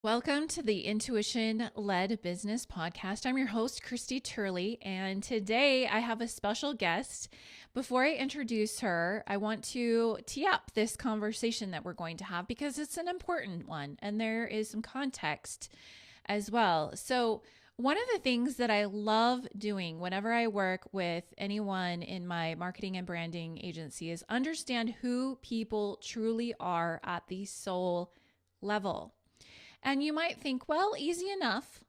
Welcome to the Intuition Led Business Podcast. I'm your host, Christie Turley, and today I have a special guest. Before I introduce her, I want to tee up this conversation that we're going to have because it's an important one and there is some context as well. So, one of the things that I love doing whenever I work with anyone in my marketing and branding agency is understand who people truly are at the soul level. And you might think, well, easy enough.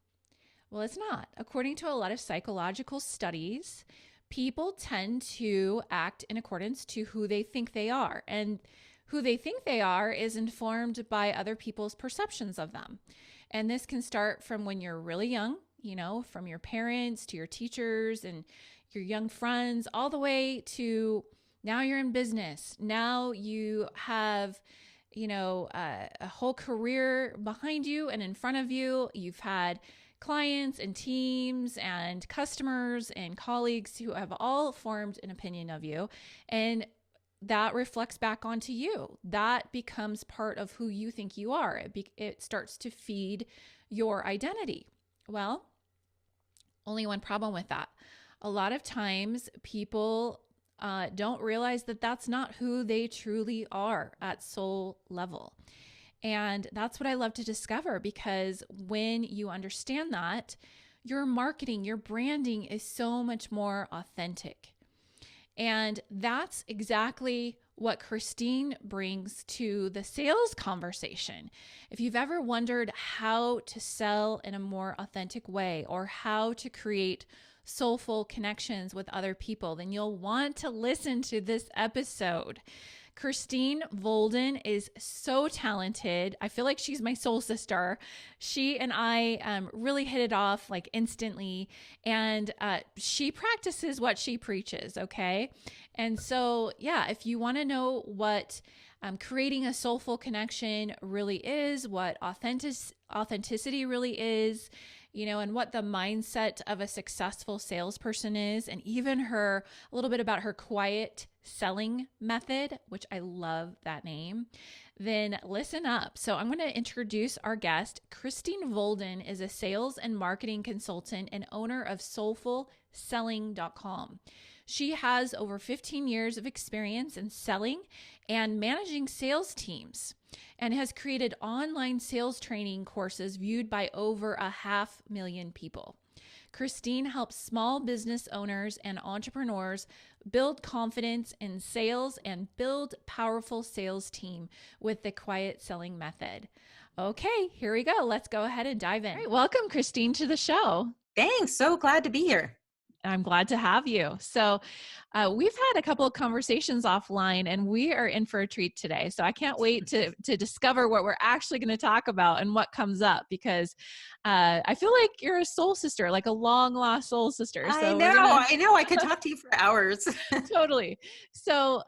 Well, it's not. According to a lot of psychological studies, people tend to act in accordance to who they think they are. And who they think they are is informed by other people's perceptions of them. And this can start from when you're really young, from your parents to your teachers and your young friends, all the way to now you're in business. Now you have a whole career behind you and in front of you. You've had clients and teams and customers and colleagues who have all formed an opinion of you. And that reflects back onto you. That becomes part of who you think you are. It starts to feed your identity. Well, only one problem with that. A lot of times people don't realize that that's not who they truly are at soul level. And that's what I love to discover, because when you understand that, your marketing, your branding is so much more authentic. And that's exactly what Christine brings to the sales conversation. If you've ever wondered how to sell in a more authentic way or how to create soulful connections with other people, then you'll want to listen to this episode. Christine Volden is so talented. I feel like she's my soul sister. She and I really hit it off like instantly, and she practices what she preaches, okay? And so, yeah, if you want to know what creating a soulful connection really is, what authenticity really is, and what the mindset of a successful salesperson is, and even a little bit about her quiet selling method, which I love that name, then listen up. So I'm going to introduce our guest. Christine Volden is a sales and marketing consultant and owner of soulfulselling.com. She has over 15 years of experience in selling and managing sales teams, and has created online sales training courses viewed by over 500,000 people. Christine helps small business owners and entrepreneurs build confidence in sales and build powerful sales team with the quiet selling method. Okay, here we go. Let's go ahead and dive in. All right, welcome, Christine, to the show. Thanks. So glad to be here. I'm glad to have you. So we've had a couple of conversations offline, and we are in for a treat today. So I can't wait to discover what we're actually going to talk about and what comes up, because I feel like you're a soul sister, like a long lost soul sister. So I know. I could talk to you for hours. Totally. So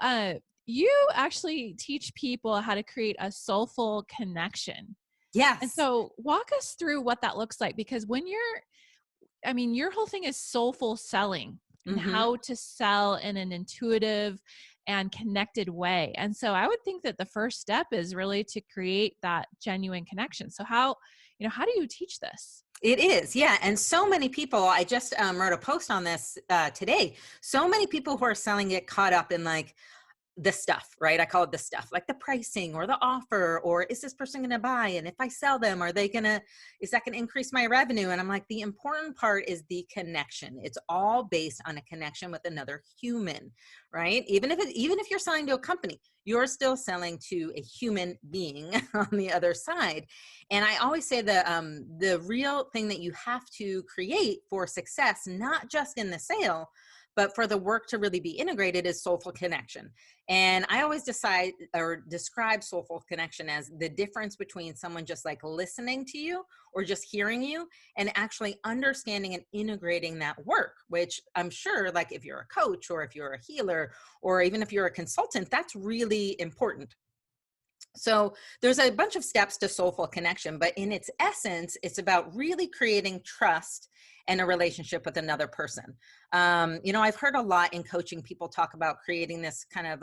you actually teach people how to create a soulful connection. Yes. And so walk us through what that looks like, because your whole thing is soulful selling and how to sell in an intuitive and connected way. And so I would think that the first step is really to create that genuine connection. So how do you teach this? It is. Yeah. And so many people, I just wrote a post on this today. So many people who are selling get caught up in like the stuff, right? I call it the stuff, like the pricing or the offer, or is this person going to buy? And if I sell them, is that going to increase my revenue? And I'm like, the important part is the connection. It's all based on a connection with another human, right? Even if you're selling to a company, you're still selling to a human being on the other side. And I always say that the real thing that you have to create for success, not just in the sale, but for the work to really be integrated, is soulful connection. And I always describe soulful connection as the difference between someone just like listening to you or just hearing you, and actually understanding and integrating that work, which I'm sure, like if you're a coach or if you're a healer or even if you're a consultant, that's really important. So there's a bunch of steps to soulful connection, but in its essence, it's about really creating trust and a relationship with another person. I've heard a lot in coaching people talk about creating this kind of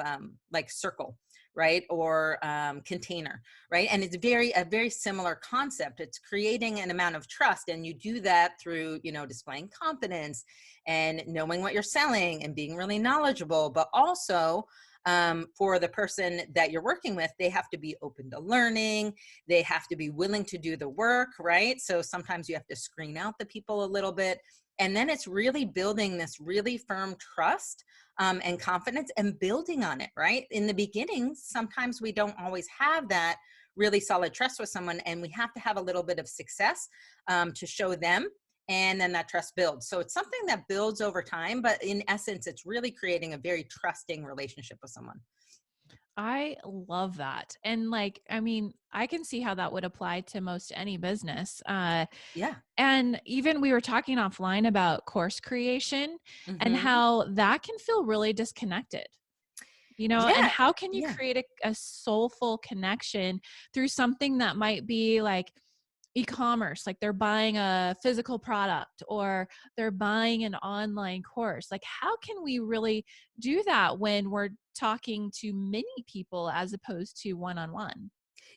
like circle, right? Or container, right? And it's a very similar concept. It's creating an amount of trust, and you do that through, displaying confidence and knowing what you're selling and being really knowledgeable, but also for the person that you're working with, they have to be open to learning. They have to be willing to do the work, right? So sometimes you have to screen out the people a little bit. And then it's really building this really firm trust and confidence and building on it, right? In the beginning, sometimes we don't always have that really solid trust with someone, and we have to have a little bit of success to show them, and then that trust builds. So it's something that builds over time, but in essence, it's really creating a very trusting relationship with someone. I love that. And like, I mean, I can see how that would apply to most any business. Yeah. And even we were talking offline about course creation and Hmm. how that can feel really disconnected, and Yeah. how can you Yeah. create a soulful connection through something that might be like e-commerce, like they're buying a physical product or they're buying an online course. Like, how can we really do that when we're talking to many people as opposed to one-on-one?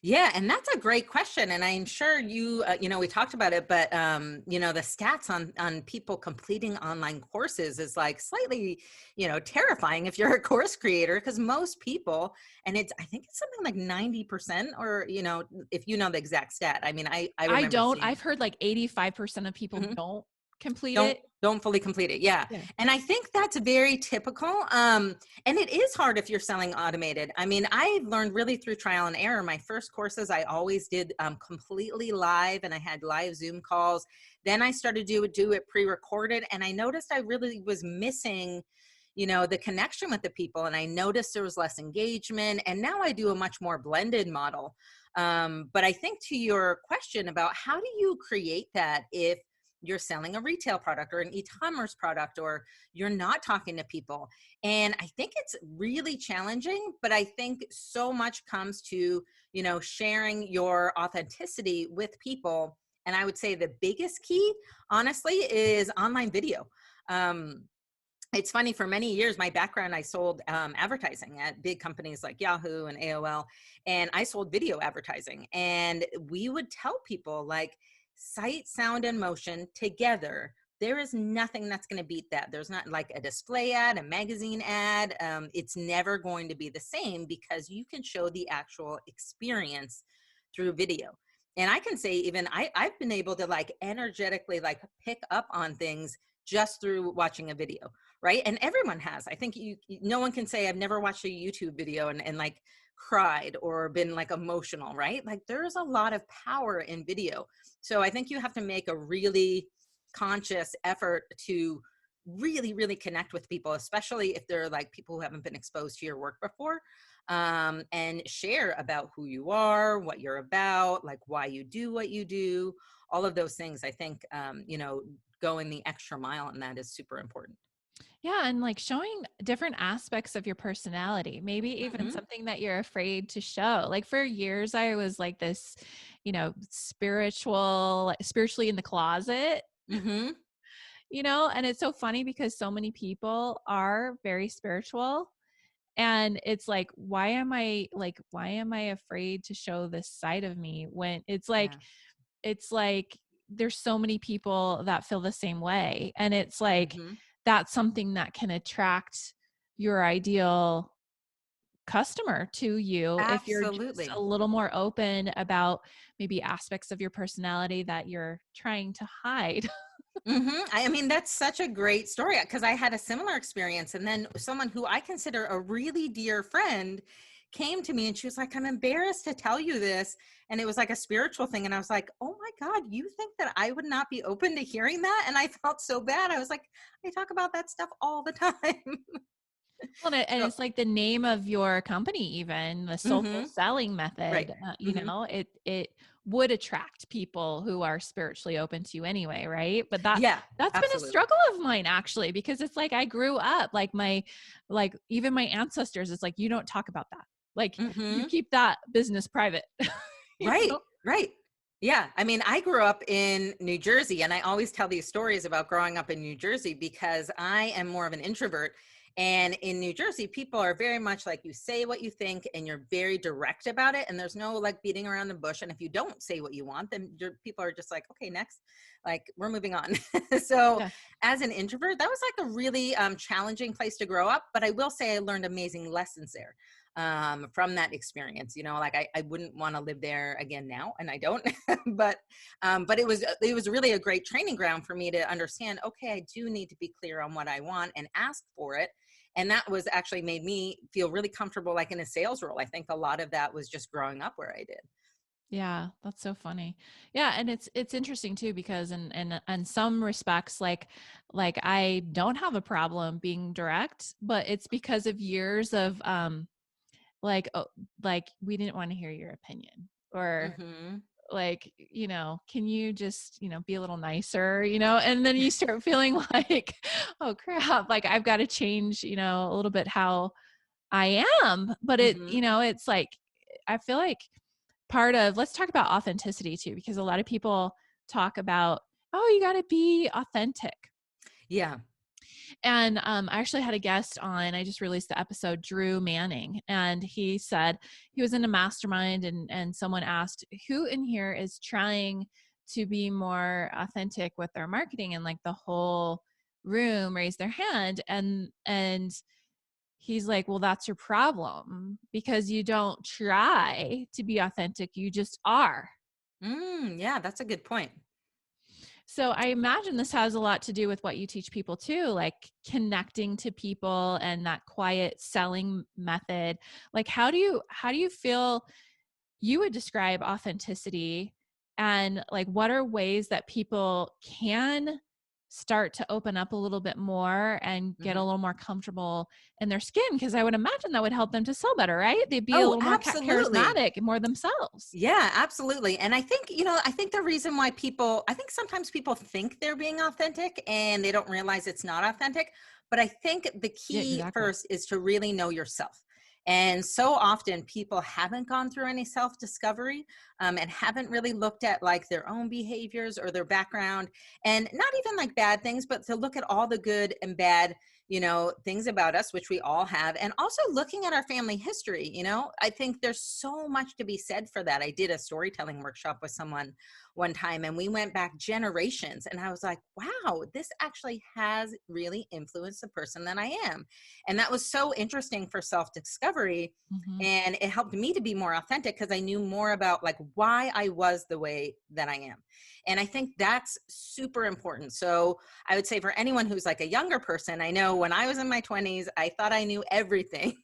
Yeah, and that's a great question, and I'm sure we talked about it, but the stats on people completing online courses is like slightly, terrifying if you're a course creator, because most people, and I think it's something like 90%, or if you know the exact stat. I mean, I I remember don't. seeing I've heard like 85% of people it. don't complete don't it. don't fully complete it. Yeah. Yeah. And I think that's very typical. And it is hard if you're selling automated. I mean, I learned really through trial and error. My first courses I always did completely live, and I had live Zoom calls. Then I started to do it pre-recorded, and I noticed I really was missing the connection with the people, and I noticed there was less engagement, and now I do a much more blended model. But I think, to your question about how do you create that if you're selling a retail product or an e-commerce product, or you're not talking to people. And I think it's really challenging, but I think so much comes to, sharing your authenticity with people. And I would say the biggest key, honestly, is online video. Um, it's funny, for many years, my background, I sold advertising at big companies like Yahoo and AOL, and I sold video advertising. And we would tell people, like, sight, sound, and motion together. There is nothing that's going to beat that. There's not like a display ad, a magazine ad. It's never going to be the same, because you can show the actual experience through video. And I can say, even I've been able to like energetically like pick up on things just through watching a video, right? And everyone has. I think no one can say I've never watched a YouTube video and like cried or been like emotional, right? Like, there's a lot of power in video. So I think you have to make a really conscious effort to really, really connect with people, especially if they're like people who haven't been exposed to your work before, and share about who you are, what you're about, like why you do what you do, all of those things. I think, going the extra mile on that is super important. Yeah, and like showing different aspects of your personality, maybe even Hmm. something that you're afraid to show. Like for years, I was like this, spiritually in the closet, Hmm. and it's so funny because so many people are very spiritual. And it's like, why am I afraid to show this side of me when Yeah. it's like there's so many people that feel the same way. And it's like, Hmm. that's something that can attract your ideal customer to you if you're just a Absolutely. little more open about maybe aspects of your personality that you're trying to hide. I mean, that's such a great story, because I had a similar experience. And then someone who I consider a really dear friend came to me, and she was like, I'm embarrassed to tell you this. And it was like a spiritual thing. And I was like, oh my God, you think that I would not be open to hearing that? And I felt so bad. I was like, I talk about that stuff all the time. Well, and So, it's like the name of your company, even the soulful hmm. selling Right. method. Hmm. It would attract people who are spiritually open to you anyway, right? But Yeah, that's been a absolutely. struggle of mine actually, because it's like I grew up like even my ancestors. It's like you don't talk about that. Like you Hmm. keep that business private. you Right, know? right. Yeah. I mean, I grew up in New Jersey, and I always tell these stories about growing up in New Jersey because I am more of an introvert. And in New Jersey, people are very much like, you say what you think and you're very direct about it. And there's no like beating around the bush. And if you don't say what you want, then people are just like, okay, next, like we're moving on. So Yeah. as an introvert, that was like a really challenging place to grow up. But I will say I learned amazing lessons there from that experience. Like I wouldn't want to live there again now, and I don't. But it was really a great training ground for me to understand, okay, I do need to be clear on what I want and ask for it. And that was actually made me feel really comfortable, like in a sales role. I think a lot of that was just growing up where I did. Yeah, that's so funny. Yeah, and it's interesting too because in some respects, like I don't have a problem being direct, but it's because of years of like oh, like we didn't want to hear your opinion, or Hmm. like, can you just, be a little nicer, and then you start feeling like, oh crap, like I've got to change, a little bit how I am. But Hmm. it's like, I feel like let's talk about authenticity too, because a lot of people talk about, oh, you got to be authentic. Yeah. And I actually had a guest on, I just released the episode, Drew Manning, and he said he was in a mastermind, and someone asked, who in here is trying to be more authentic with their marketing, and like the whole room raised their hand, and he's like, well, that's your problem, because you don't try to be authentic, you just are. Yeah, that's a good point. So I imagine this has a lot to do with what you teach people too, like connecting to people and that quiet selling method. Like how do you feel you would describe authenticity, and like what are ways that people can start to open up a little bit more and get a Mhm. little more comfortable in their skin, because I would imagine that would help them to sell better, right? They'd be a Oh, little more absolutely. charismatic and more themselves. Yeah, absolutely. And I think, I think the reason why I think sometimes people think they're being authentic and they don't realize it's not authentic. But I think the Yeah, key exactly. first is to really know yourself. And so often people haven't gone through any self discovery and haven't really looked at like their own behaviors or their background, and not even like bad things, but to look at all the good and bad things about us, which we all have, and also looking at our family history. I think there's so much to be said for that. I did a storytelling workshop with someone one time, and we went back generations, and I was like, wow, this actually has really influenced the person that I am. And that was so interesting for self-discovery, Hmm. and it helped me to be more authentic because I knew more about like why I was the way that I am. And I think that's super important. So I would say for anyone who's like a younger person, I know when I was in my 20s, I thought I knew everything.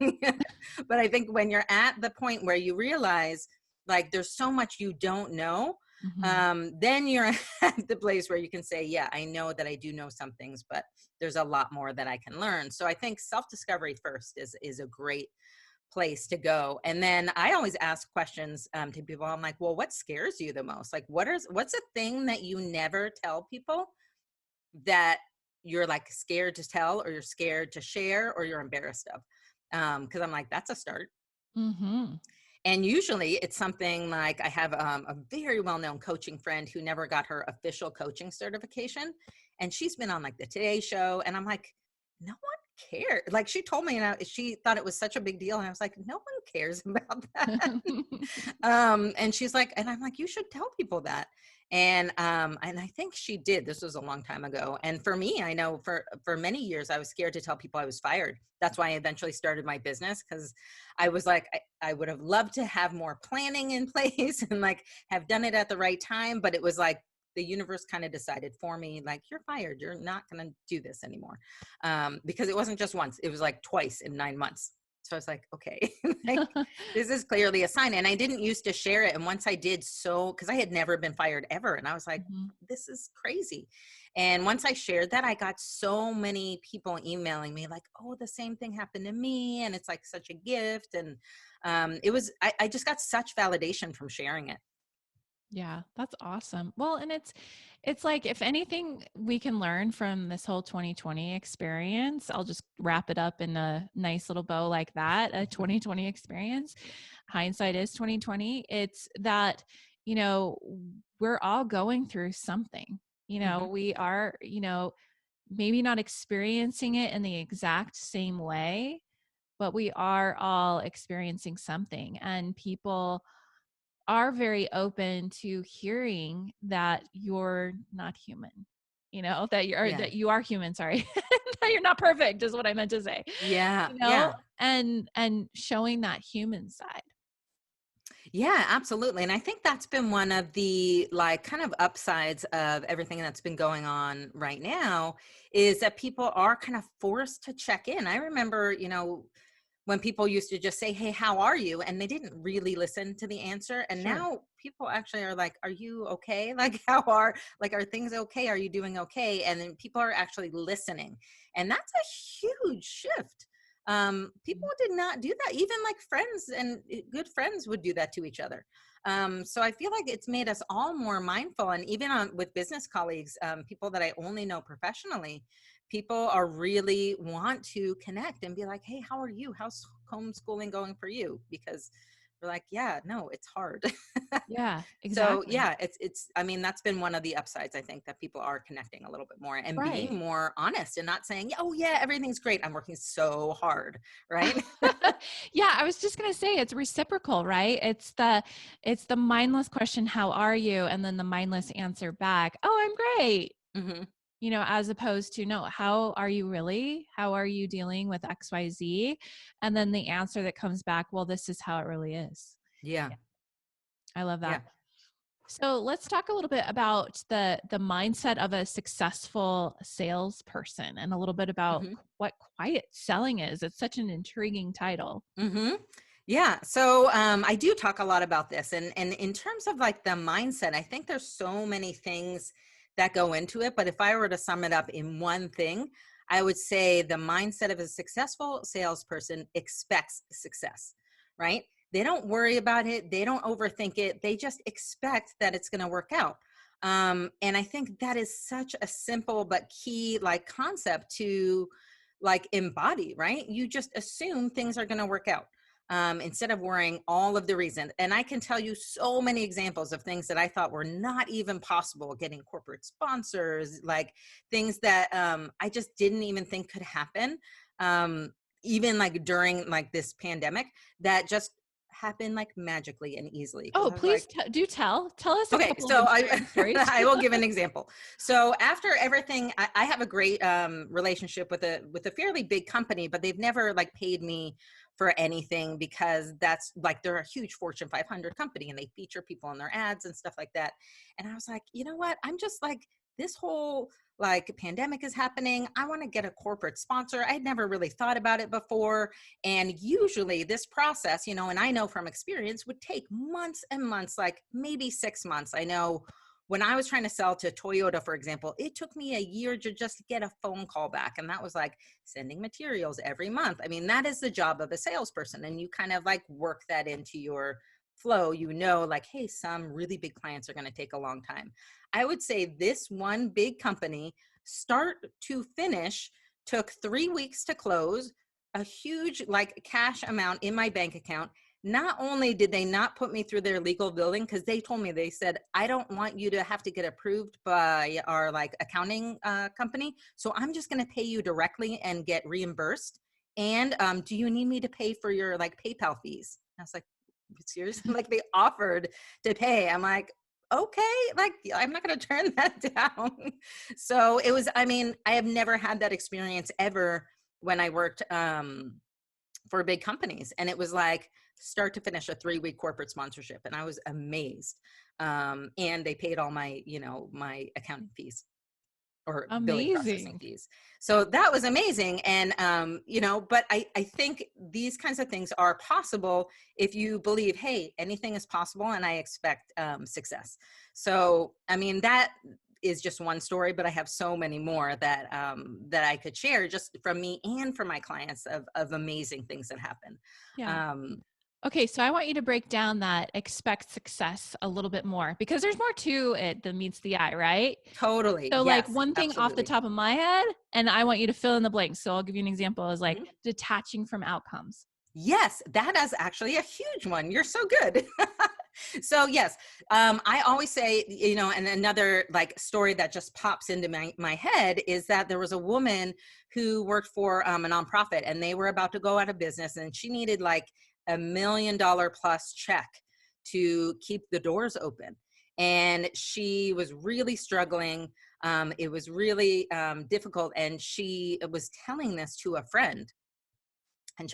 But I think when you're at the point where you realize like there's so much you don't know, Hmm. then you're at the place where you can say, yeah, I know that I do know some things, but there's a lot more that I can learn. So I think self-discovery first is a great place to go. And then I always ask questions to people. I'm like, well, what scares you the most? Like, what's a thing that you never tell people that you're like scared to tell, or you're scared to share, or you're embarrassed of? Because I'm like, that's a start. Hmm. And usually it's something like, I have a very well-known coaching friend who never got her official coaching certification. And she's been on like the Today Show. And I'm like, no one cared. Like she told me, and she thought it was such a big deal. And I was like, no one cares about that. And she's like, and I'm like, you should tell people that. And I think she did. This was a long time ago. And for me, I know for many years I was scared to tell people I was fired. That's why I eventually started my business, because I was like, I would have loved to have more planning in place and like have done it at the right time. But it was like the universe kind of decided for me, like, you're fired. You're not going to do this anymore. Because it wasn't just once, it was like twice in 9 months. So I was like, okay, like, this is clearly a sign. And I didn't used to share it. And once I did, so, because I had never been fired ever. And I was like, Mhm. this is crazy. And once I shared that, I got so many people emailing me like, oh, the same thing happened to me. And it's like such a gift. And I just got such validation from sharing it. Yeah, that's awesome. Well, and it's like, if anything we can learn from this whole 2020 experience, I'll just wrap it up in a nice little bow like that, a 2020 experience. Hindsight is 2020. It's that, you know, we're all going through something. Hmm. We are, maybe not experiencing it in the exact same way, but we are all experiencing something. And people are very open to hearing that you're not human, Yeah. that you are human, sorry, that you're not perfect is what I meant to say, Yeah. Yeah. and showing that human side. Yeah, absolutely. And I think that's been one of the like kind of upsides of everything that's been going on right now is that people are kind of forced to check in. I remember, when people used to just say, "Hey, how are you?" and they didn't really listen to the answer. And Sure. now people actually are like, "Are you okay? Like, are things okay? Are you doing okay?" And then people are actually listening. And that's a huge shift. People did not do that. Even like friends and good friends would do that to each other. So I feel like it's made us all more mindful. And even with business colleagues, people that I only know professionally, people are really want to connect and be like, "Hey, how are you? How's homeschooling going for you?" Because we're like, "Yeah, no, it's hard." Yeah, So exactly. yeah, I mean, that's been one of the upsides, I think, that people are connecting a little bit more and being Right. more honest and not saying, "Oh yeah, everything's great. I'm working so hard." Right? Yeah, I was just going to say it's reciprocal, right? It's the mindless question, how are you? And then the mindless answer back, oh, I'm great. Hmm. As opposed to, no, how are you really? How are you dealing with XYZ? And then the answer that comes back, well, this is how it really is. Yeah. Yeah, I love Yeah. that. So let's talk a little bit about the mindset of a successful salesperson and a little bit about Hmm. what quiet selling is. It's such an intriguing title. Hmm. Yeah. So I do talk a lot about this, and in terms of like the mindset, I think there's so many things that go into it. But if I were to sum it up in one thing, I would say the mindset of a successful salesperson expects success, right? They don't worry about it. They don't overthink it. They just expect that it's going to work out. And I think that is such a simple but key like concept to like embody, right? You just assume things are going to work out instead of worrying all of the reason. And I can tell you so many examples of things that I thought were not even possible, getting corporate sponsors, like things that I just didn't even think could happen. Even like during like this pandemic that just happened like magically and easily. Because Oh, I was please like, do tell. Tell us a okay, couple of so inspiring stories. I will give an example. So after everything, I have a great relationship with a fairly big company, but they've never like paid me for anything because that's like they're a huge Fortune 500 company and they feature people in their ads and stuff like that. And I was like, you know what? I'm just like this whole like pandemic is happening. I want to get a corporate sponsor. I'd never really thought about it before. And usually this process, and I know from experience would take months and months, like maybe 6 months. I know when I was trying to sell to Toyota, for example, it took me a year to just get a phone call back. And that was like sending materials every month. I mean, that is the job of a salesperson. And you kind of like work that into your flow, like, hey, some really big clients are going to take a long time. I would say this one big company, start to finish, took 3 weeks to close, a huge like cash amount in my bank account. Not only did they not put me through their legal billing, because they told me, they said, I don't want you to have to get approved by our like accounting company. So I'm just going to pay you directly and get reimbursed. And do you need me to pay for your like PayPal fees? I was like, seriously? Like they offered to pay. I'm like, okay, like I'm not going to turn that down. So it was, I mean, I have never had that experience ever when I worked for big companies. And it was like start to finish a 3-week corporate sponsorship. And I was amazed. And they paid all my, my accounting fees or billing processing Amazing. fees. So that was amazing. And, but I think these kinds of things are possible if you believe, hey, anything is possible and I expect success. So, I mean, that is just one story, but I have so many more that I could share just from me and from my clients of amazing things that happen. Yeah. Um, Okay, so I want you to break down that expect success a little bit more because there's more to it than meets the eye, right? Totally. So like Yes, one thing off the absolutely. top of my head, and I want you to fill in the blanks. So I'll give you an example is like Mhm. detaching from outcomes. Yes, that is actually a huge one. You're so good. So yes, I always say, and another like story that just pops into my head is that there was a woman who worked for a nonprofit, and they were about to go out of business, and she needed like $1 million plus check to keep the doors open. And she was really struggling. It was really difficult. And she was telling this to a friend.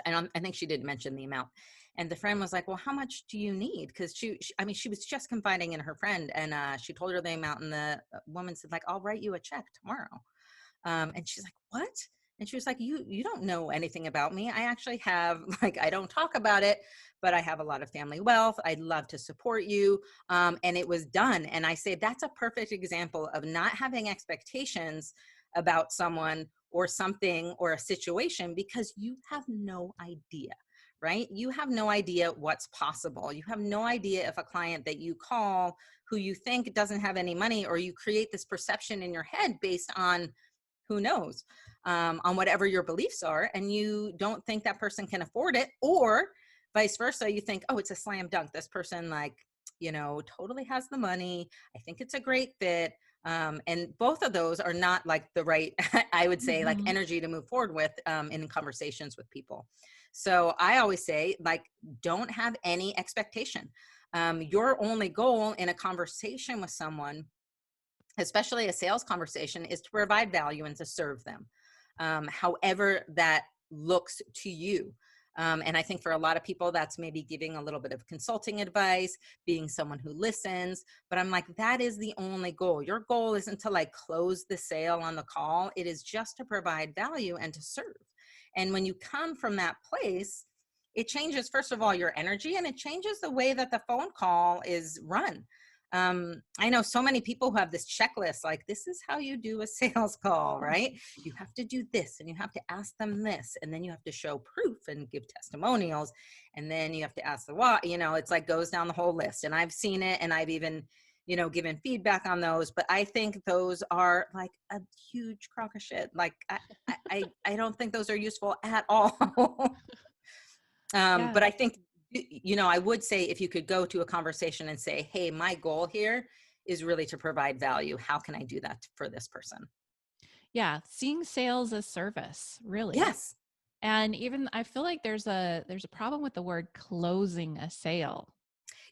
And I think she did mention the amount. And the friend was like, well, how much do you need? Because she was just confiding in her friend. And she told her the amount. And the woman said, like, I'll write you a check tomorrow. And she's like, what? And she was like, you don't know anything about me. I actually have, like, I don't talk about it, but I have a lot of family wealth. I'd love to support you. And it was done. And I say that's a perfect example of not having expectations about someone or something or a situation, because you have no idea, right? You have no idea what's possible. You have no idea if a client that you call who you think doesn't have any money, or you create this perception in your head based on who knows, on whatever your beliefs are, and you don't think that person can afford it, or vice versa. You think, oh, it's a slam dunk. This person, like, totally has the money. I think it's a great fit. And both of those are not like the right, I would say, like Mm-hmm. energy to move forward with in conversations with people. So I always say, like, don't have any expectation. Your only goal in a conversation with someone, especially a sales conversation, is to provide value and to serve them, however that looks to you. And I think for a lot of people, that's maybe giving a little bit of consulting advice, being someone who listens. But I'm like, that is the only goal. Your goal isn't to like close the sale on the call. It is just to provide value and to serve. And when you come from that place, it changes, first of all, your energy, and it changes the way that the phone call is run. I know so many people who have this checklist, like, this is how you do a sales call, right? You have to do this, and you have to ask them this, and then you have to show proof and give testimonials, and then you have to ask the what, it's like goes down the whole list. And I've seen it, and I've even, given feedback on those, but I think those are like a huge crock of shit. Like, I don't think those are useful at all. Yeah. But I think, I would say, if you could go to a conversation and say, hey, my goal here is really to provide value. How can I do that for this person? Yeah. Seeing sales as service, really. Yes. And even I feel like there's a problem with the word closing a sale.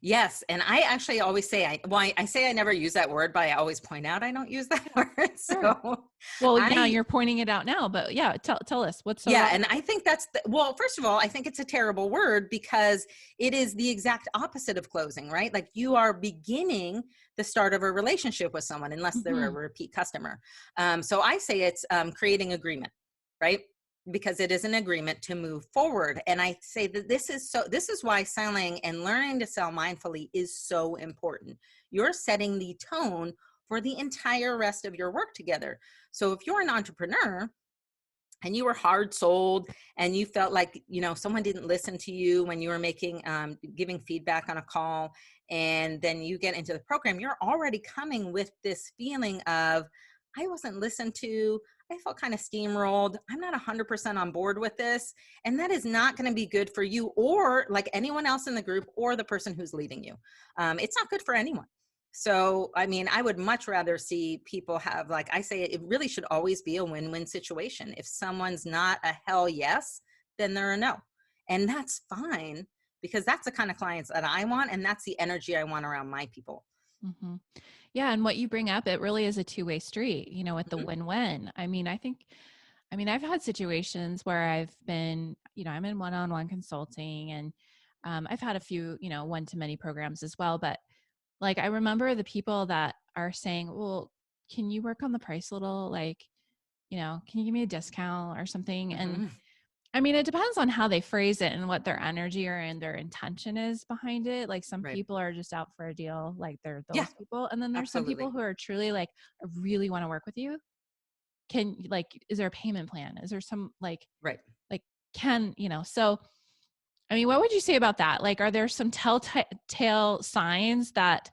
Yes. And I actually always say, I say I never use that word, but I always point out I don't use that Yeah. word. Sure. So Well, yeah, I, you're pointing it out now, but yeah, tell us what's so yeah. wrong. And I think well, first of all, I think it's a terrible word because it is the exact opposite of closing, right? Like, you are beginning the start of a relationship with someone unless they're a Mm-hmm. repeat customer. So I say it's creating agreement, right? Because it is an agreement to move forward. And I say that this is why selling and learning to sell mindfully is so important. You're setting the tone for the entire rest of your work together. So if you're an entrepreneur and you were hard sold, and you felt like, someone didn't listen to you when you were giving feedback on a call, and then you get into the program, you're already coming with this feeling of, I wasn't listened to. I felt kind of steamrolled. I'm not 100% on board with this. And that is not going to be good for you, or like anyone else in the group, or the person who's leading you. It's not good for anyone. So, I mean, I would much rather see people have, like I say, it really should always be a win-win situation. If someone's not a hell yes, then they're a no. And that's fine, because that's the kind of clients that I want. And that's the energy I want around my people. Mm-hmm. Yeah. And what you bring up, it really is a two-way street, with the Mhm. win-win. I've had situations where I've been, I'm in one-on-one consulting, and I've had a few, one-to-many programs as well. But like, I remember the people that are saying, well, can you work on the price a little? Like, can you give me a discount or something? And Mhm. I mean, it depends on how they phrase it and what their energy and their intention is behind it. Like, some Right. people are just out for a deal, like they're Yeah, those people. And then there's some people absolutely. who are truly like, I really want to work with you. Is there a payment plan? Is there some Right. like, so, I mean, what would you say about that? Like, are there some telltale signs that,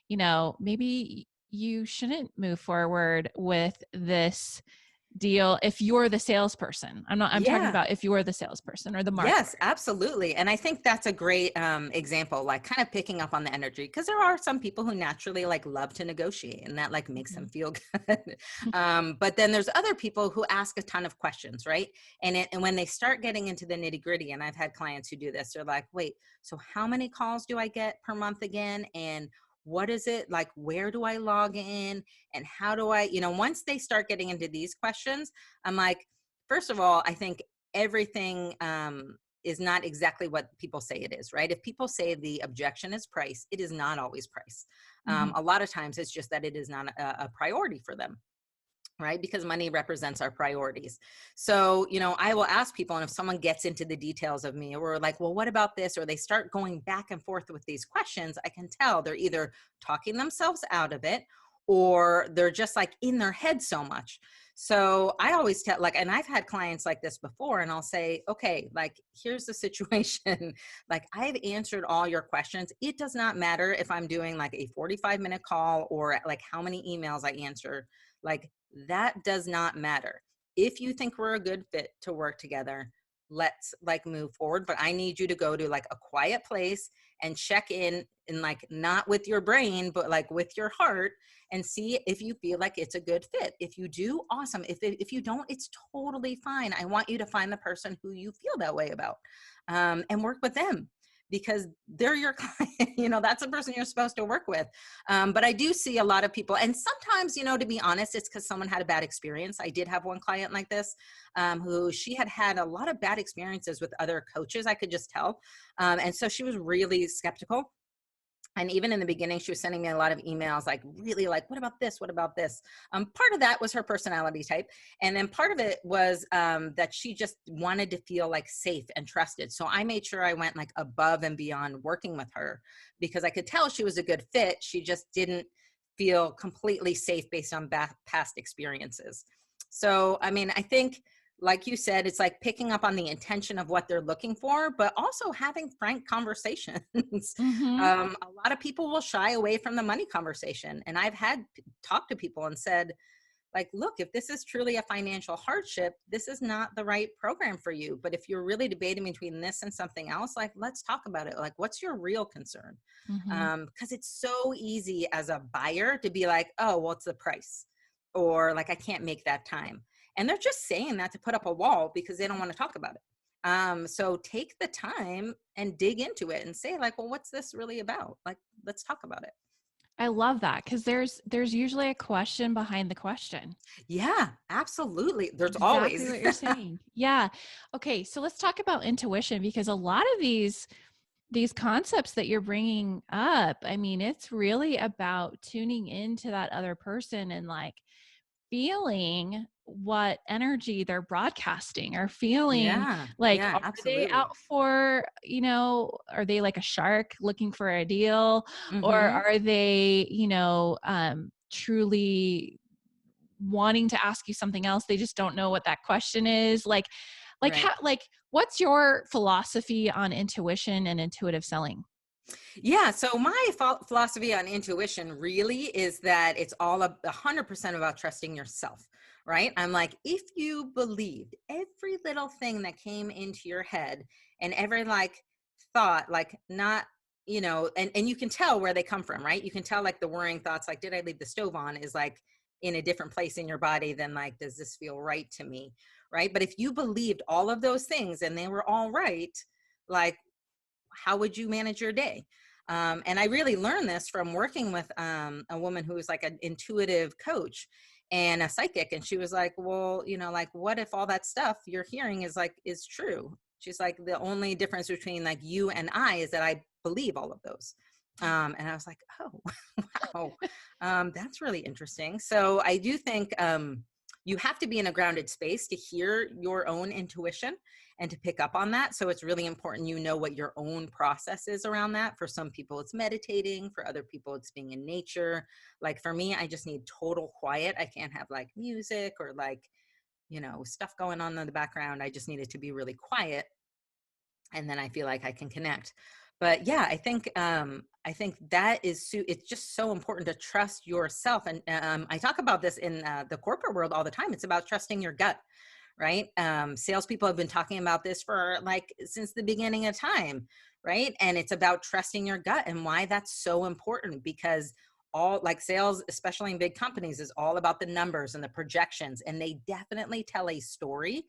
maybe you shouldn't move forward with this deal if you're the salesperson. I'm talking Yeah. about if you're the salesperson or the Yes, marketer. absolutely. And I think that's a great example, like kind of picking up on the energy, because there are some people who naturally like love to negotiate and that like makes them Mhm. feel good. But then there's other people who ask a ton of questions, right? And when they start getting into the nitty gritty, and I've had clients who do this, they're like, wait, so how many calls do I get per month again? And what is it like? Where do I log in? And how do I, once they start getting into these questions, I'm like, first of all, I think everything is not exactly what people say it is, right? If people say the objection is price, it is not always price. Mhm. A lot of times it's just that it is not a priority for them, right? Because money represents our priorities. So, I will ask people, and if someone gets into the details of me or like, well, what about this? Or they start going back and forth with these questions, I can tell they're either talking themselves out of it or they're just like in their head so much. So I always tell like, and I've had clients like this before, and I'll say, okay, like, here's the situation. Like, I've answered all your questions. It does not matter if I'm doing like a 45-minute call or like how many emails I answer. Like, that does not matter. If you think we're a good fit to work together, let's like move forward. But I need you to go to like a quiet place and check in and like not with your brain, but like with your heart and see if you feel like it's a good fit. If you do, awesome. If you don't, it's totally fine. I want you to find the person who you feel that way about and work with them because they're your client. That's the person you're supposed to work with. But I do see a lot of people, and sometimes, to be honest, it's because someone had a bad experience. I did have one client like this who she had a lot of bad experiences with other coaches. I could just tell. And so she was really skeptical. And even in the beginning, she was sending me a lot of emails, like really like, what about this? What about this? Part of that was her personality type. And then part of it was that she just wanted to feel like safe and trusted. So I made sure I went like above and beyond working with her because I could tell she was a good fit. She just didn't feel completely safe based on past experiences. So, I mean, I think like you said, it's like picking up on the intention of what they're looking for, but also having frank conversations. Mhm. A lot of people will shy away from the money conversation. And I've had talked to people and said, like, look, if this is truly a financial hardship, this is not the right program for you. But if you're really debating between this and something else, like, let's talk about it. Like, what's your real concern? Mhm. Because it's so easy as a buyer to be like, oh, what's the price? Or like, I can't make that time. And they're just saying that to put up a wall because they don't want to talk about it. So take the time and dig into it and say like, well, what's this really about? Like, let's talk about it. I love that because there's usually a question behind the question. Yeah, absolutely. There's Exactly always. what you're saying. Yeah. Okay, so let's talk about intuition because a lot of these concepts that you're bringing up, I mean, it's really about tuning into that other person and like feeling what energy they're broadcasting or feeling Yeah, like, yeah, are they absolutely. out for, are they like a shark looking for a deal? Or Mhm. are they, truly wanting to ask you something else? They just don't know what that question is. How, Right. what's your philosophy on intuition and intuitive selling? Yeah, so my philosophy on intuition really is that it's all 100% about trusting yourself, right? I'm like, if you believed every little thing that came into your head and every like thought, like not, and you can tell where they come from, right? You can tell like the worrying thoughts, like, did I leave the stove on, is like in a different place in your body than like, does this feel right to me? Right. But if you believed all of those things and they were all right, like, how would you manage your day? And I really learned this from working with a woman who was like an intuitive coach and a psychic. And she was like, well, like, what if all that stuff you're hearing is true? She's like, the only difference between like you and I is that I believe all of those. And I was like, oh, wow, that's really interesting. So I do think you have to be in a grounded space to hear your own intuition and to pick up on that. So it's really important you know what your own process is around that. For some people, it's meditating. For other people, it's being in nature. Like for me, I just need total quiet. I can't have like music or like, stuff going on in the background. I just need it to be really quiet. And then I feel like I can connect. But yeah, I think that is it's just so important to trust yourself. And I talk about this in the corporate world all the time. It's about trusting your gut, right? Salespeople have been talking about this for like since the beginning of time, right? And it's about trusting your gut and why that's so important, because all like sales, especially in big companies, is all about the numbers and the projections, and they definitely tell a story.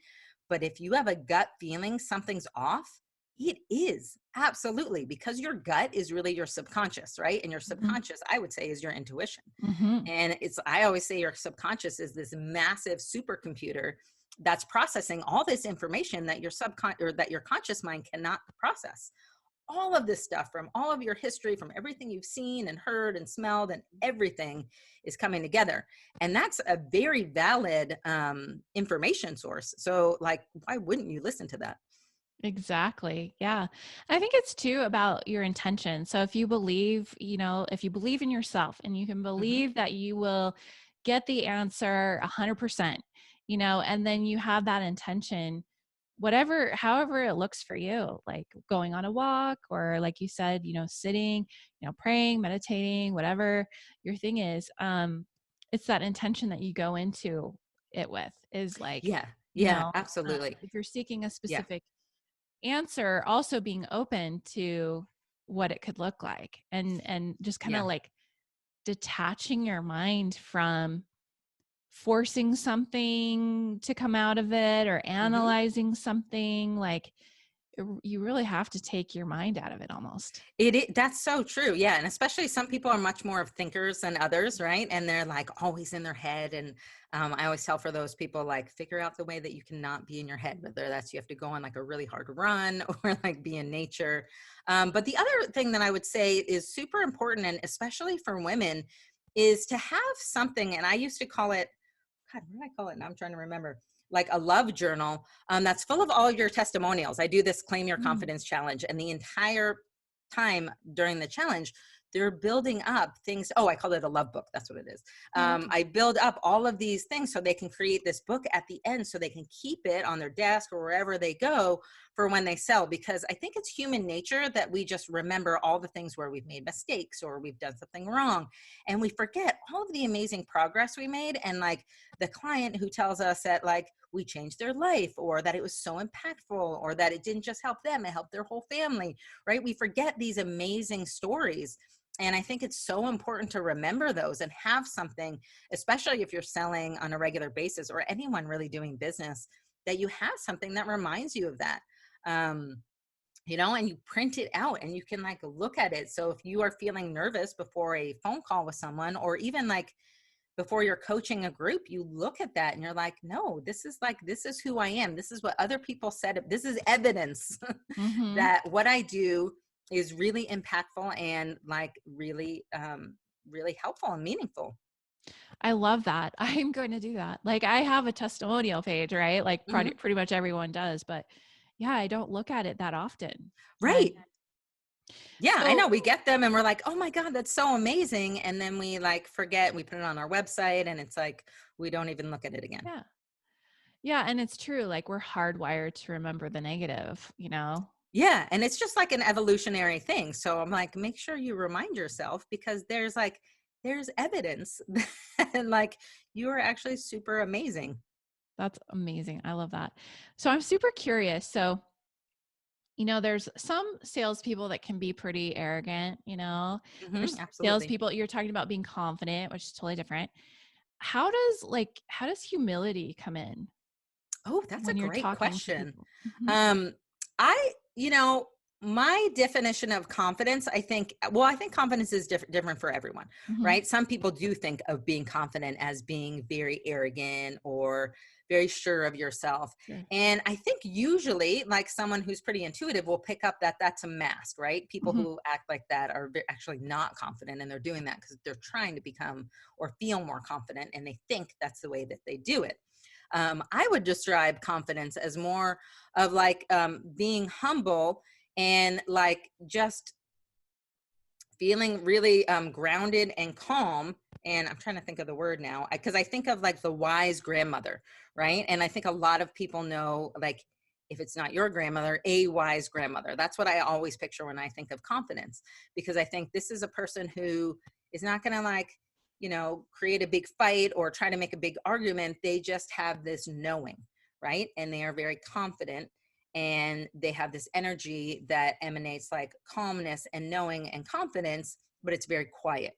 But if you have a gut feeling something's off, it is absolutely, because your gut is really your subconscious, right? And your Mhm. subconscious, I would say, is your intuition. Mhm. And I always say your subconscious is this massive supercomputer that's processing all this information that that your conscious mind cannot process. All of this stuff from all of your history, from everything you've seen and heard and smelled, and everything is coming together. And that's a very valid information source. So, like, why wouldn't you listen to that? Exactly. Yeah. I think it's too about your intention. So if you believe, if you believe in yourself and you can Hmm. believe that you will get the answer 100%, and then you have that intention, however it looks for you, like going on a walk or like you said, sitting, praying, meditating, whatever your thing is, it's that intention that you go into it with is like, Yeah. you Yeah. know, Absolutely. if you're seeking a Yeah. specific answer, also being open to what it could look like, and just kind of Yeah. like detaching your mind from forcing something to come out of it or Hmm. analyzing something. Like you really have to take your mind out of it almost. That's so true. Yeah. And especially some people are much more of thinkers than others, right? And they're like always in their head. And I always tell for those people, like, figure out the way that you cannot be in your head, whether that's you have to go on like a really hard run or like be in nature. But the other thing that I would say is super important, and especially for women, is to have something. And I used to call it, God, what did I call it? Now I'm trying to remember. Like a love journal that's full of all your testimonials. I do this Claim Your Mm. Confidence challenge, and the entire time during the challenge, they're building up things. Oh, I call it a love book. That's what it is. Oh, okay. I build up all of these things so they can create this book at the end so they can keep it on their desk or wherever they go for when they sell. Because I think it's human nature that we just remember all the things where we've made mistakes or we've done something wrong. And we forget all of the amazing progress we made. And like the client who tells us that, like, we changed their life, or that it was so impactful, or that it didn't just help them, it helped their whole family, right? We forget these amazing stories. And I think it's so important to remember those and have something, especially if you're selling on a regular basis, or anyone really doing business, that you have something that reminds you of that. Um, and you print it out and you can like look at it. So if you are feeling nervous before a phone call with someone, or even like before you're coaching a group, you look at that and you're like, no, this is who I am. This is what other people said. This is evidence Mm-hmm. that what I do is really impactful and like really, really helpful and meaningful. I love that. I'm going to do that. Like I have a testimonial page, right? Like Hmm. pretty much everyone does, but yeah, I don't look at it that often. And Right. Yeah, I know. so, We get them and we're like, oh my God, that's so amazing. And then we like forget, we put it on our website and it's like, we don't even look at it again. yeah. Yeah, and it's true. Like we're hardwired to remember the negative. Yeah. And it's just like an evolutionary thing. So I'm like, make sure you remind yourself, because there's evidence and like you are actually super amazing. That's amazing. I love that. So I'm super curious. So, there's some salespeople that can be pretty arrogant. Hmm. There's Absolutely. salespeople, you're talking about being confident, which is totally different. How does humility come in Oh, that's a when you're great talking to question. people? Hmm. Um, my definition of confidence, I think confidence is different for everyone, Hmm. right? Some people do think of being confident as being very arrogant or very sure of yourself. Sure. And I think usually, like someone who's pretty intuitive will pick up that that's a mask, right? People Hmm. who act like that are actually not confident, and they're doing that because they're trying to become or feel more confident, and they think that's the way that they do it. I would describe confidence as more of like being humble and like just feeling really grounded and calm. And I'm trying to think of the word now, because I think of like the wise grandmother, right? And I think a lot of people know, like, if it's not your grandmother, a wise grandmother. That's what I always picture when I think of confidence, because I think this is a person who is not going to like, create a big fight or try to make a big argument. They just have this knowing, right? And they are very confident, and they have this energy that emanates like calmness and knowing and confidence, but it's very quiet.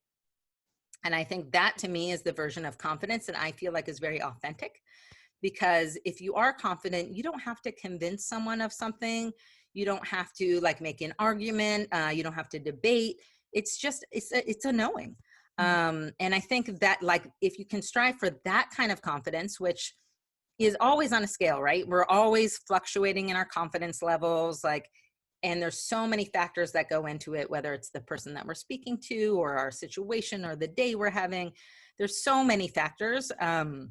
And I think that to me is the version of confidence that I feel like is very authentic, because if you are confident, you don't have to convince someone of something. You don't have to like make an argument. You don't have to debate. It's just, it's a knowing. And I think that like, if you can strive for that kind of confidence, which is always on a scale, right? We're always fluctuating in our confidence levels. Like, and there's so many factors that go into it, whether it's the person that we're speaking to or our situation or the day we're having. There's so many factors. And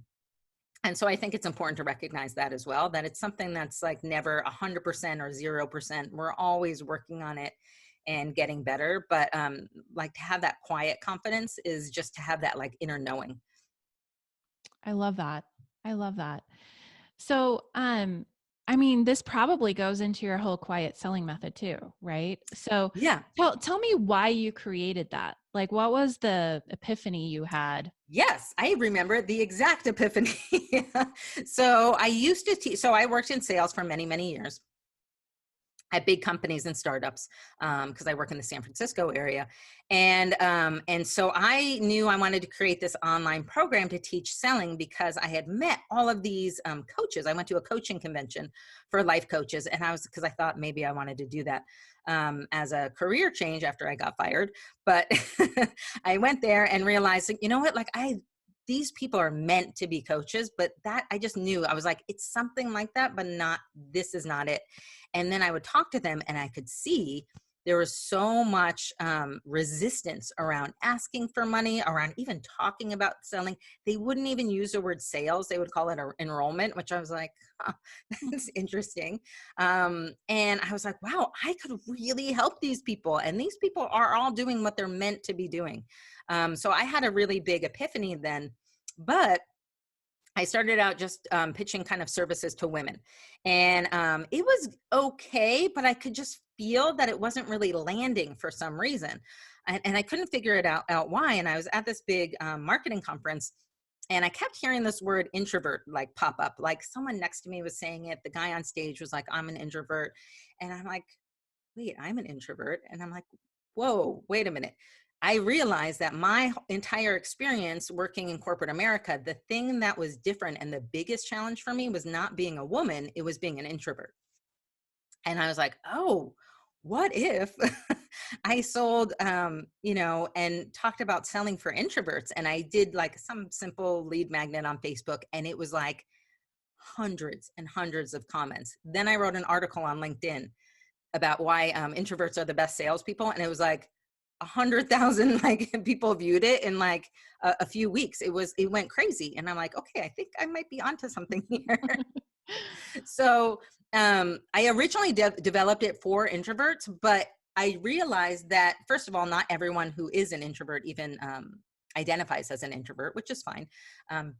so I think it's important to recognize that as well, that it's something that's like never 100% or 0%. We're always working on it and getting better. But like to have that quiet confidence is just to have that like inner knowing. I love that. I love that. So, I mean, this probably goes into your whole quiet selling method too, right? So Yeah. tell me why you created that. Like, what was the epiphany you had? Yes, I remember the exact epiphany. So I used to teach, so I worked in sales for many, many years at big companies and startups, because I work in the San Francisco area. And so I knew I wanted to create this online program to teach selling, because I had met all of these coaches. I went to a coaching convention for life coaches, and because I thought maybe I wanted to do that as a career change after I got fired. But I went there and realized, you know what, like these people are meant to be coaches, but that I just knew, I was like, it's something like that, but not, this is not it. And then I would talk to them, and I could see there was so much resistance around asking for money, around even talking about selling. They wouldn't even use the word sales. They would call it enrollment, which I was like, huh, that's interesting. And I was like, wow, I could really help these people. And these people are all doing what they're meant to be doing. So I had a really big epiphany then. But I started out just pitching kind of services to women, and it was okay, but I could just feel that it wasn't really landing for some reason, and I couldn't figure it out why. And I was at this big marketing conference, and I kept hearing this word introvert like pop up, like someone next to me was saying it. The guy on stage was like, "I'm an introvert," and I'm like, wait, I'm an introvert. And I'm like, whoa, wait a minute. I realized that my entire experience working in corporate America, the thing that was different and the biggest challenge for me was not being a woman, it was being an introvert. And I was like, oh, what if I sold, and talked about selling for introverts? And I did like some simple lead magnet on Facebook, and it was like hundreds and hundreds of comments. Then I wrote an article on LinkedIn about why introverts are the best salespeople, and it was like 100,000 like people viewed it in like a few weeks. It went crazy, and I'm like, okay, I think I might be onto something here. So I originally developed it for introverts, but I realized that first of all, not everyone who is an introvert even identifies as an introvert, which is fine.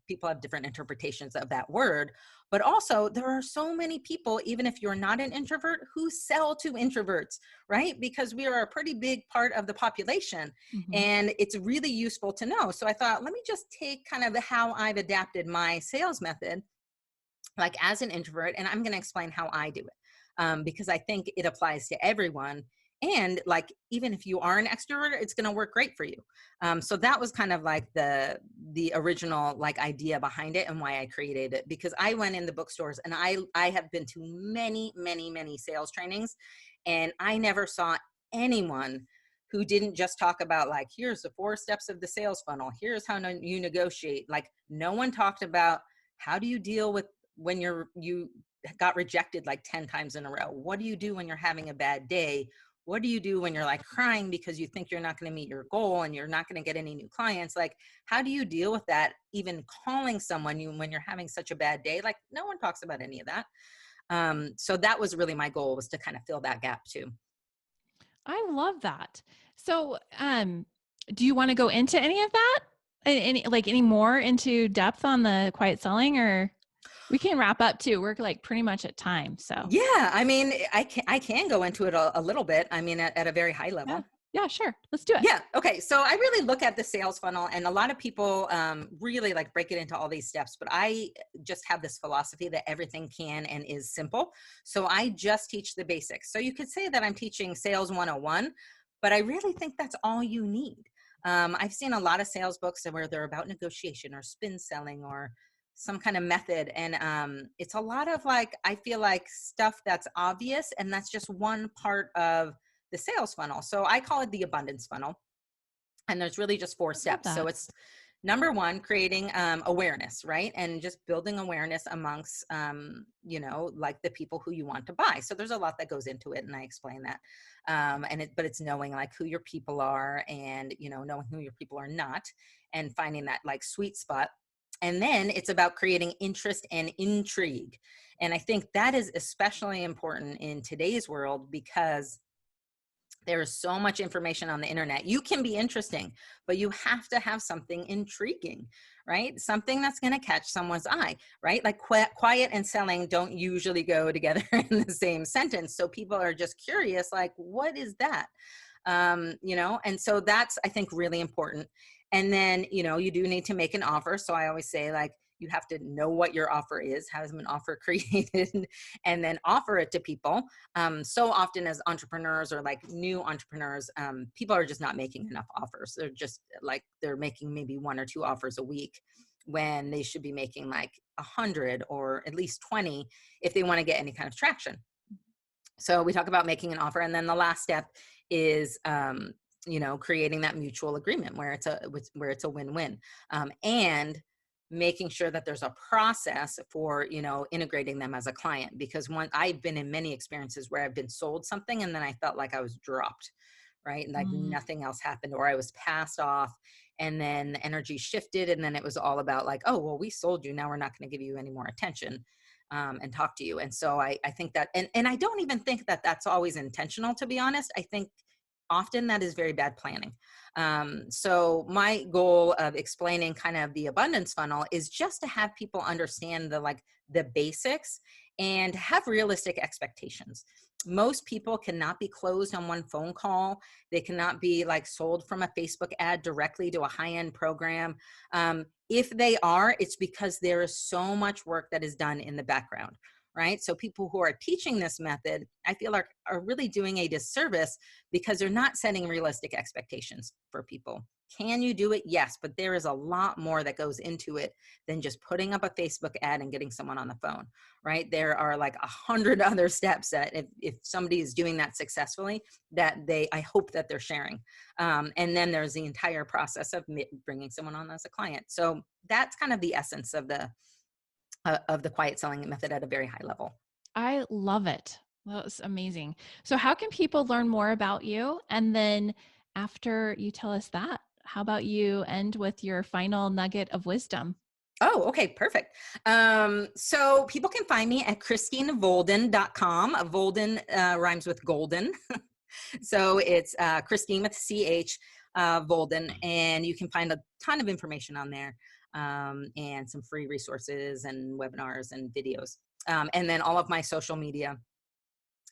People have different interpretations of that word, but also there are so many people, even if you're not an introvert, who sell to introverts, right? Because we are a pretty big part of the population, Mm-hmm. and it's really useful to know. So I thought, let me just take kind of how I've adapted my sales method, like as an introvert, and I'm going to explain how I do it, because I think it applies to everyone. And like, even if you are an extrovert, it's going to work great for you. So that was kind of like the original like idea behind it, and why I created it, because I went in the bookstores, and I have been to many, many, many sales trainings, and I never saw anyone who didn't just talk about like, here's the 4 steps of the sales funnel, here's how you negotiate. Like, no one talked about how do you deal with when you got rejected like 10 times in a row. What do you do when you're having a bad day? What do you do when you're like crying because you think you're not going to meet your goal and you're not going to get any new clients? Like, how do you deal with that? Even calling someone when you're having such a bad day, like no one talks about any of that. So that was really my goal, was to kind of fill that gap too. I love that. So, do you want to go into any of that? Any more into depth on the quiet selling, or? We can wrap up too. We're like pretty much at time. So Yeah, I mean, I can go into it a little bit. I mean, at a very high yeah. level. Yeah, sure. Let's do it. Yeah. Okay. So I really look at the sales funnel, and a lot of people really like break it into all these steps, but I just have this philosophy that everything can and is simple. So I just teach the basics. So you could say that I'm teaching sales 101, but I really think that's all you need. I've seen a lot of sales books where they're about negotiation or spin selling or some kind of method. And it's a lot of like, I feel like stuff that's obvious, and that's just one part of the sales funnel. So I call it the abundance funnel. And there's really just 4 I love steps. So that. it's number 1, creating awareness, right? And just building awareness amongst, like the people who you want to buy. So there's a lot that goes into it, and I explain that. But it's knowing like who your people are, and, knowing who your people are not, and finding that like sweet spot. And then it's about creating interest and intrigue. And I think that is especially important in today's world, because there is so much information on the internet. You can be interesting, but you have to have something intriguing, right? Something that's going to catch someone's eye, right? Like quiet and selling don't usually go together in the same sentence. So people are just curious, like, what is that? And so that's, I think, really important. And then, you do need to make an offer. So I always say, like, you have to know what your offer is, have an offer created, and then offer it to people. So often as entrepreneurs or like new entrepreneurs, people are just not making enough offers. They're just like, they're making maybe 1 or 2 offers a week, when they should be making like 100 or at least 20 if they want to get any kind of traction. So we talk about making an offer. And then the last step is, creating that mutual agreement where it's a win-win, and making sure that there's a process for, integrating them as a client. Because I've been in many experiences where I've been sold something and then I felt like I was dropped, right? Like nothing else happened, or I was passed off, and then the energy shifted. And then it was all about like, oh, well, we sold you. Now we're not going to give you any more attention. And talk to you. And so I think that, and I don't even think that that's always intentional, to be honest. I think often that is very bad planning. So my goal of explaining kind of the abundance funnel is just to have people understand the basics and have realistic expectations. Most people cannot be closed on one phone call. They cannot be like sold from a Facebook ad directly to a high-end program. If they are, it's because there is so much work that is done in the background, right? So people who are teaching this method, I feel like, are really doing a disservice, because they're not setting realistic expectations for people. Can you do it? Yes, but there is a lot more that goes into it than just putting up a Facebook ad and getting someone on the phone, right? There are like 100 other steps that if somebody is doing that successfully, that I hope that they're sharing. And then there's the entire process of bringing someone on as a client. So that's kind of the essence of the quiet selling method at a very high level. I love it. That was amazing. So how can people learn more about you? And then after you tell us that, how about you end with your final nugget of wisdom? Oh, okay, perfect. So people can find me at ChristineVolden.com. Volden rhymes with golden. So it's Christine with CH, Volden, and you can find a ton of information on there, and some free resources and webinars and videos. And then all of my social media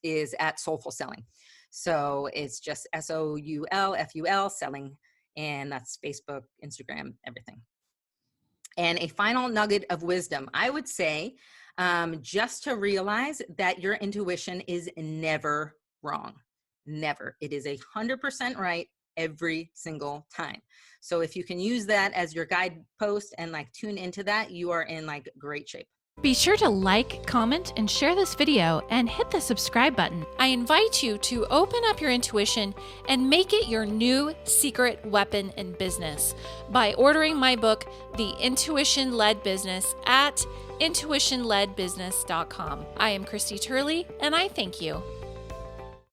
is at Soulful Selling. So it's just SOULFUL selling, and that's Facebook, Instagram, everything. And a final nugget of wisdom, I would say, just to realize that your intuition is never wrong. Never. It is 100% right every single time. So if you can use that as your guidepost and like tune into that, you are in like great shape. Be sure to like, comment, and share this video, and hit the subscribe button. I invite you to open up your intuition and make it your new secret weapon in business by ordering my book, The Intuition Led Business, at intuitionledbusiness.com. I am Christie Turley, and I thank you.